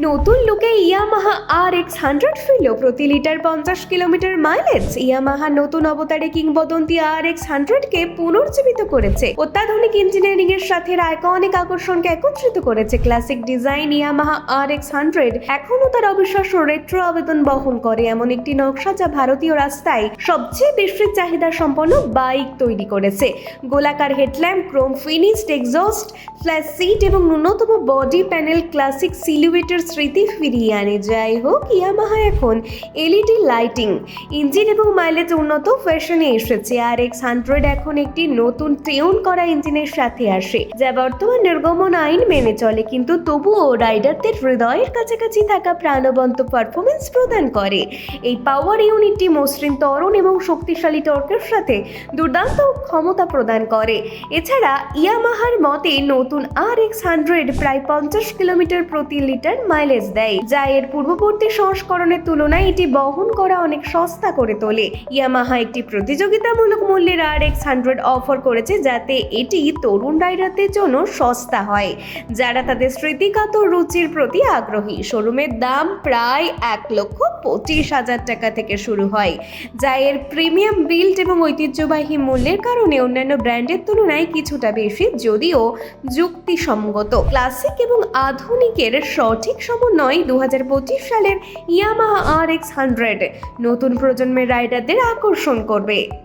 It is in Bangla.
নতুন লুকে ইয়ামাহা RX 100 ফিরল প্রতি লিটার 50 কিলোমিটার মাইলেজ। ইয়ামাহা নতুন অবতারে কিংবদন্তি RX 100 কে পুনর্জীবিত করেছে। অত্যাধুনিক ইঞ্জিনিয়ারিং এর সাথে আইকনিক আকর্ষণকে একত্রিত করেছে। ক্লাসিক ডিজাইন ইয়ামাহা RX 100 এখনও তার অবিশ্বাস্য রেট্রো আবেদন বহন করে এমন একটি নকশা যা ভারতীয় রাস্তায় সবচেয়ে বেশি চাহিদা সম্পন্ন বাইক তৈরি করেছে। গোলাকার headlamp, chrome finished exhaust, flash seat এবং ন্যূনতম বডি প্যানেল ক্লাসিক সিলুয়েটের স্মৃতি ফিরিয়ে আনে। যাই হোক, ইয়ামাহা এখন এলইডি লাইটিং, ইঞ্জিন এবং মাইলেজ উন্নত ফ্যাশনে এসেছে। RX 100 এখন একটি নতুন টিউন করা ইঞ্জিনের সাথে আসে, যা বর্তমান নির্গমন আইন মেনে চলে, কিন্তু তবুও রাইডারদের হৃদয়ের কাছাকাছি থাকা প্রাণবন্ত পারফরমেন্স প্রদান করে। এই পাওয়ার ইউনিটটি মসৃণ ত্বরণ এবং শক্তিশালী টর্কের সাথে দুর্দান্ত ক্ষমতা প্রদান করে। এছাড়া ইয়ামাহার মতে নতুন RX 100 প্রায় 50 কিলোমিটার প্রতি লিটার মাইলেজ দেয়, যা এর পূর্ববর্তী সংস্করণের তুলনায় এটি বহন করা অনেক সস্তা করে তোলে। ইয়ামাহা একটি প্রতিযোগিতামূলক মূল্যের RX 100 অফার করেছে, যাতে এটি তরুণ রাইডারদের জন্য সস্তা হয় যারা তাদের স্মৃতিকাতর রুচির প্রতি আগ্রহী। শোরুমের দাম প্রায় 1,25,000 টাকা থেকে শুরু হয়, যা এর প্রিমিয়াম বিল্ড এবং ঐতিহ্যবাহী মূল্যের কারণে অন্যান্য ব্র্যান্ডের তুলনায় কিছুটা বেশি, যদিও যুক্তিসঙ্গত। ক্লাসিক এবং আধুনিকের সঠিক সমন্বয় 2025 সালের ইয়ামাহা RX 100 নতুন প্রজন্মের রাইডারদের আকর্ষণ করবে।